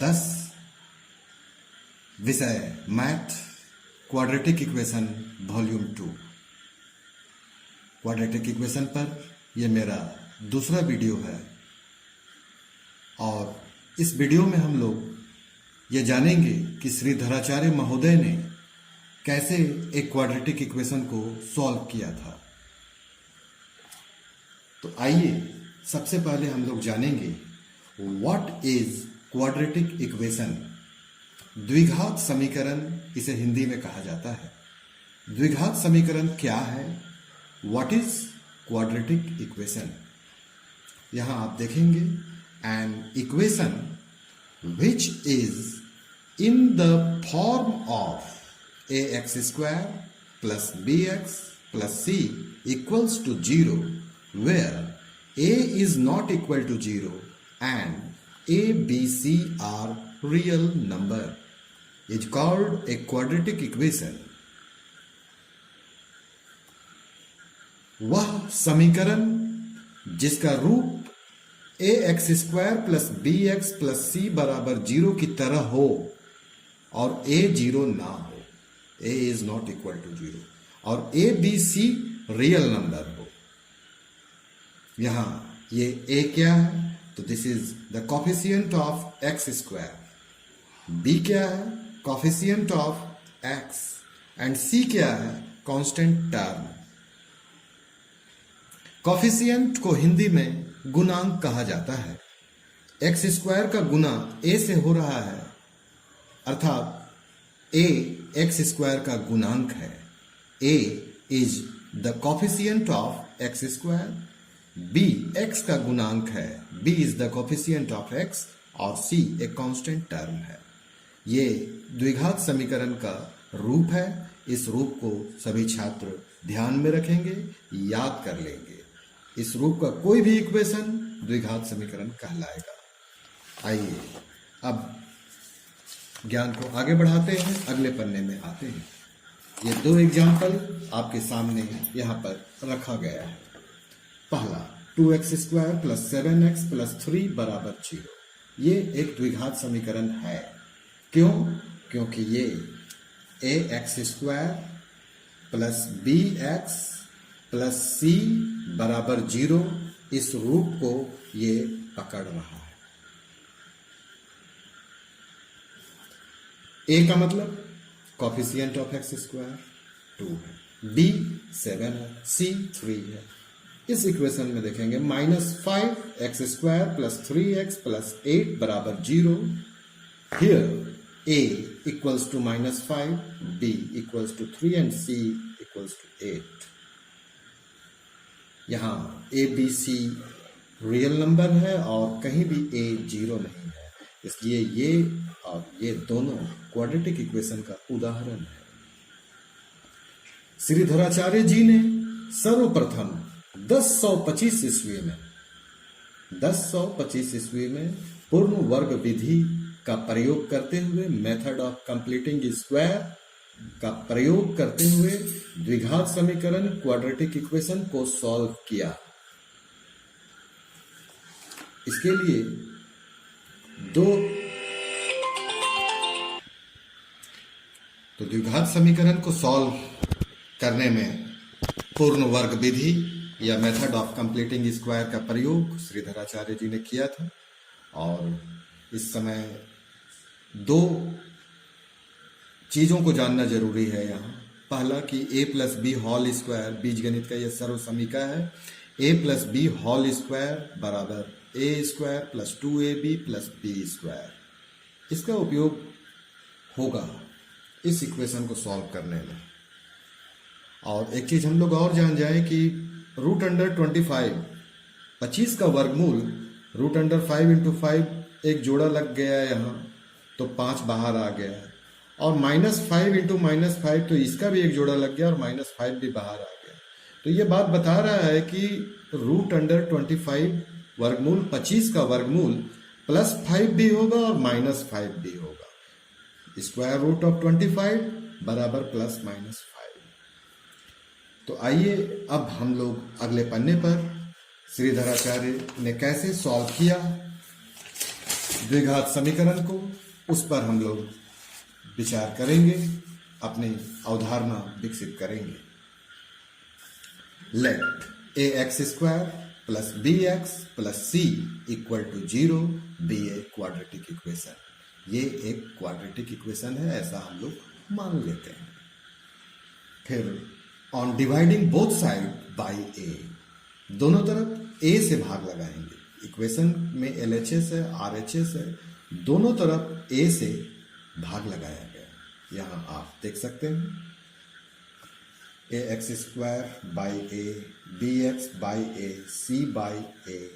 10, विषय math, quadratic equation volume 2। Quadratic equation पर यह मेरा दूसरा वीडियो है और इस वीडियो में हम लोग ये जानेंगे कि श्रीधराचार्य महोदय ने कैसे एक क्वाड्रेटिक इक्वेशन को सॉल्व किया था। तो आइए सबसे पहले हम लोग जानेंगे व्हाट इज क्वाड्रेटिक इक्वेशन। द्विघात समीकरण इसे हिंदी में कहा जाता है। द्विघात समीकरण क्या है? What is quadratic equation. यहां आप देखेंगे an equation which is in the form of ax square plus bx plus c equals to 0 where a is not equal to 0 and a, b, c are real number is called a quadratic equation। वह समीकरण जिसका रूप a x square plus B x plus c बराबर 0 की तरह हो और ए 0 ना हो, A is not equal to 0, और A B C real number हो। यहां ये ए क्या है? तो this is the coefficient of X square. B क्या है? Coefficient of X. And C क्या है? Constant term. कोफिशिएंट को हिंदी में गुणांक कहा जाता है। एक्स स्क्वायर का गुना ए से हो रहा है, अर्थात ए एक्स स्क्वायर का गुणांक है। ए is the coefficient of X square, B x का गुणांक है, B is the coefficient of x, और सी एक कांस्टेंट टर्म है। ये द्विघात समीकरण का रूप है। इस रूप को सभी छात्र ध्यान में रखेंगे, याद कर लेंगे। इस रूप का कोई भी इक्वेशन द्विघात समीकरण कहलाएगा। आइए अब ज्ञान को आगे बढ़ाते हैं, अगले पन्ने में आते हैं। ये दो एग्जाम्पल आपके सामने यहाँ पर रखा गया है। पहला 2x square plus 7x plus 3 बराबर 0। ये एक द्विघात समीकरण है। क्यों? क्योंकि ये ax square plus bx plus c बराबर 0 इस रूप को ये पकड़ रहा है। ए का मतलब कोफिशिएंट ऑफ एक्स स्क्वायर 2 है, बी 7 है, सी 3 है। इस इक्वेशन में देखेंगे -5 x square plus 3x plus 8 बराबर 0। Here a equals to -5, b equals to 3 and c equals to 8। यहाँ A B C real number है और कहीं भी ए 0 नहीं है, इसलिए ये और ये दोनों क्वाड्रेटिक इक्वेशन का उदाहरण है। श्रीधराचार्य जी ने सर्वप्रथम 1025 ईस्वी में पूर्ण वर्ग विधि का प्रयोग करते हुए, मेथड ऑफ कंप्लीटिंग स्क्वायर का प्रयोग करते हुए द्विघात समीकरण क्वाड्रेटिक इक्वेशन को सॉल्व किया। इसके लिए द्विघात समीकरण को सॉल्व करने में पूर्ण वर्ग विधि या मेथड ऑफ कंप्लीटिंग स्क्वायर का प्रयोग श्रीधराचार्य जी ने किया था। और इस समय दो चीजों को जानना जरूरी है यहाँ। पहला कि a plus B whole square बीजगणित का यह सर्व समीका है। a plus B whole square बराबर a square plus 2ab plus b square. इसका उपयोग होगा इस इक्वेशन को सॉल्व करने में। और एक चीज हम लोग और जान जाए कि √25 25 का वर्गमूल √5 × 5 एक जोड़ा लग गया यहाँ, तो 5 बाहर आ गया। और -5 × -5 तो इसका भी एक जोड़ा लग गया और -5 भी बाहर आ गया। तो ये बात बता रहा है कि √25 वर्गमूल 25 का वर्गमूल +5 भी होगा और -5 भी होगा। स्क्वायर रूट ऑफ 25 बराबर +-5। तो आइए अब हम लोग अगले पन्ने पर श्रीधराचार्य ने कैसे सॉल्व किया द्विघात समीकरण को, उस पर हम लोग विचार करेंगे, अपनी अवधारणा विकसित करेंगे। Let A x square plus B x plus C equal to 0 be a quadratic equation. ये एक क्वाड्रेटिक इक्वेशन है, ऐसा हम लोग मान लेते हैं। फिर on dividing both side by a, दोनों तरफ ए से भाग लगाएंगे। इक्वेशन में LHS है, RHS है, दोनों तरफ ए से भाग लगाया गया। यहां आप देख सकते हैं a x square by a, b x by a, c by a,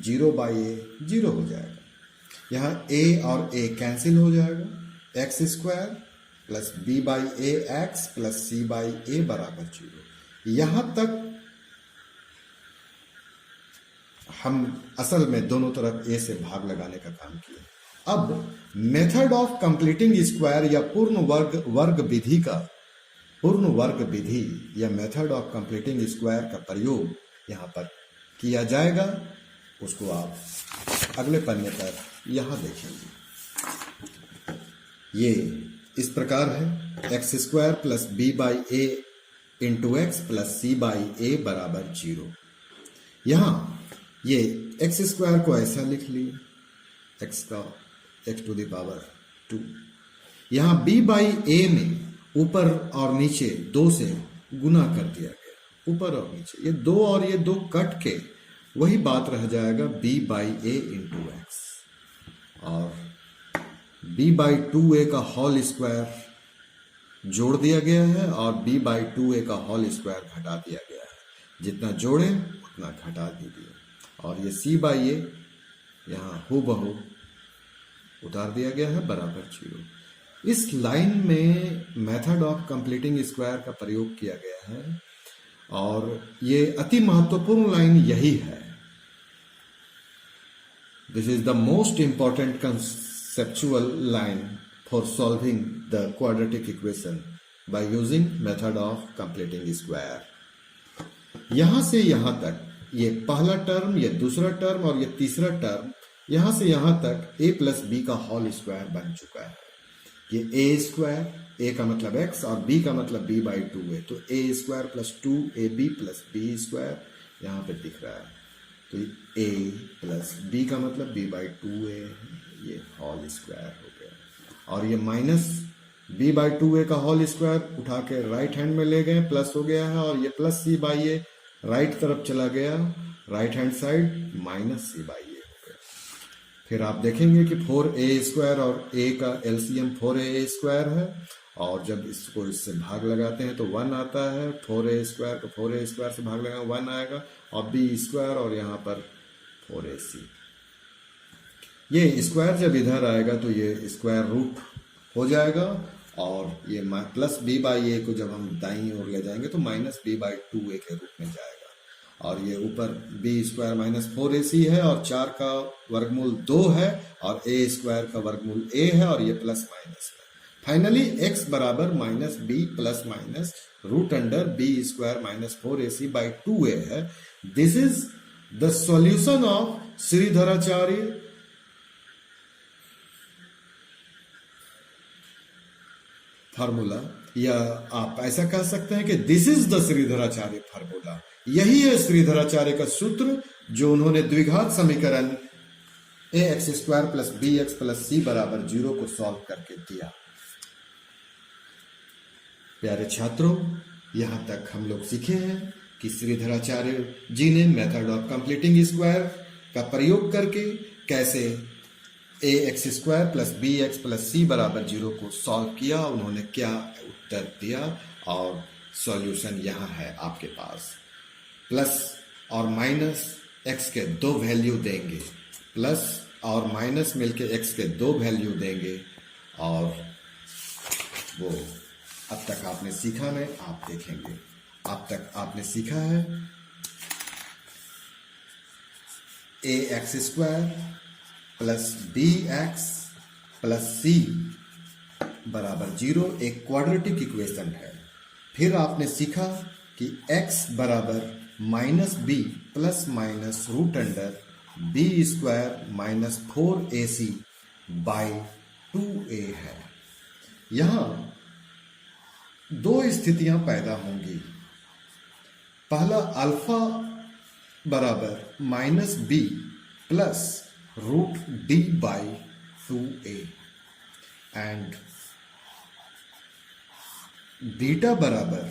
0 by a 0 हो जाएगा। यहाँ ए और ए कैंसिल हो जाएगा। X square plus b by a x plus c by a बराबर 0। यहां तक हम असल में दोनों तरफ ए से भाग लगाने का काम किया। अब मेथड ऑफ कंप्लीटिंग स्क्वायर या पूर्ण वर्ग विधि या मेथड ऑफ कंप्लीटिंग स्क्वायर का प्रयोग यहां पर किया जाएगा। उसको आप अगले पन्ने पर यहां देखेंगे। ये इस प्रकार है, x square plus b by a into x plus c by a बराबर 0। यहां ये एक्स स्क्वायर को ऐसा लिख लिए, एक्स टू द पावर 2। यहां बी बाई ए में ऊपर और नीचे 2 से गुना कर दिया गया, ऊपर और नीचे ये 2 और ये 2 कट के वही बात रह जाएगा b by a into x, और b बाई 2a का होल स्क्वायर जोड़ दिया गया है और b बाई 2a का होल स्क्वायर घटा दिया गया है। जितना जोड़े उतना घटा दीजिए, और ये c बाई ए यहाँ हूबहू उतार दिया गया है बराबर 0। इस लाइन में मेथड ऑफ कंप्लीटिंग स्क्वायर का प्रयोग किया गया है, और ये अति महत्वपूर्ण लाइन यही है। This is the most important conceptual line for solving the quadratic equation by using method of completing square. यहां से यहां तक ये पहला टर्म, ये दूसरा टर्म और ये तीसरा टर्म, यहां से यहां तक a प्लस बी का होल स्क्वायर बन चुका है। ये a स्क्वायर, a का मतलब x और b का मतलब b बाई 2 है, तो a square plus 2ab plus b square यहाँ पे दिख रहा है। तो a प्लस b का मतलब b बाई 2a, ये होल स्क्वायर हो गया। और ये माइनस b बाई 2a का होल स्क्वायर उठा के राइट हैंड में ले गए, प्लस हो गया है, और ये plus c by a right तरफ चला गया, right hand side minus c by a हो गया। फिर आप देखेंगे कि 4a स्क्वायर और a का एलसीएम 4a स्क्वायर है, और जब इसको इससे भाग लगाते हैं तो 1 आता है। 4a स्क्वायर को 4a स्क्वायर से भाग लगाएंगे 1 आएगा, और b स्क्वायर और यहाँ पर 4ac। ये स्क्वायर जब इधर आएगा तो ये स्क्वायर रूट हो जाएगा, और ये प्लस b बाई ए को जब हम दाईं ओर ले जाएंगे तो माइनस b बाई 2a के रूप में जाएगा। और ये ऊपर b स्क्वायर माइनस 4ac है, और 4 का वर्गमूल 2 है, और a स्क्वायर का वर्गमूल a है, और ये प्लस माइनस है। फाइनली x बराबर minus b plus minus root under b square minus 4ac by 2a है। This is the solution of Shridharacharya formula, या आप ऐसा कह सकते हैं कि this is the Shridharacharya formula. यही है श्रीधराचार्य का सूत्र जो उन्होंने द्विघात समीकरण a x square plus B x plus c बराबर 0 को सॉल्व करके दिया। प्यारे छात्रों, यहां तक हम लोग सीखे हैं कि श्रीधराचार्य जी ने मेथड ऑफ कंप्लीटिंग स्क्वायर का प्रयोग करके कैसे a x square plus B x plus c बराबर 0 को सॉल्व किया, उन्होंने क्या उत्तर दिया, और सॉल्यूशन यहां है आपके पास। प्लस और माइनस एक्स के 2 वैल्यू देंगे, प्लस और माइनस मिलके एक्स के 2 वैल्यू देंगे, और वो अब तक आपने सीखा में आप देखेंगे। अब तक आपने सीखा है a x square plus B x plus c बराबर 0 एक क्वाड्रेटिक इक्वेशन है। फिर आपने सीखा कि x बराबर minus B plus minus root under B square minus 4ac by 2a है। यहां दो स्थितियां पैदा होंगी। पहला अल्फा बराबर minus B plus root d by 2a and beta बराबर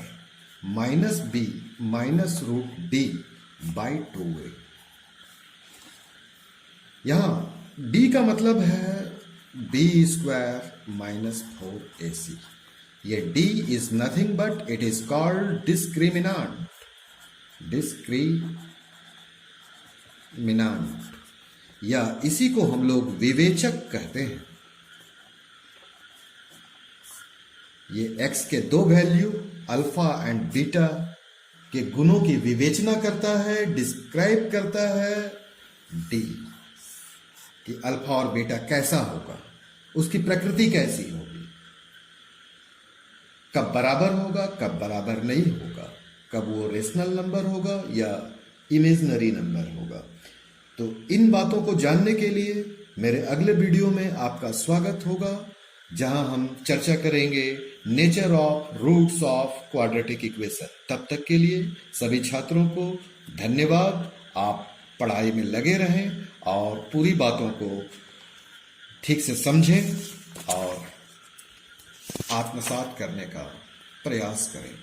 minus b minus root d by 2a। यहां d का मतलब है बी स्क्वायर माइनस 4ac। ये d is nothing but it is called discriminant. या इसी को हम लोग विवेचक कहते हैं। ये x के दो वैल्यू अल्फा एंड बीटा के गुणों की विवेचना करता है, डिस्क्राइब करता है d कि अल्फा और बीटा कैसा होगा, उसकी प्रकृति कैसी होगी, कब बराबर होगा, कब बराबर नहीं होगा, कब वो रेशनल नंबर होगा या इमेजिनरी नंबर होगा। तो इन बातों को जानने के लिए मेरे अगले वीडियो में आपका स्वागत होगा, जहां हम चर्चा करेंगे nature of roots of quadratic equation. तब तक के लिए सभी छात्रों को धन्यवाद। आप पढ़ाई में लगे रहें और पूरी बातों को ठीक से समझें और आत्मसात करने का प्रयास करें।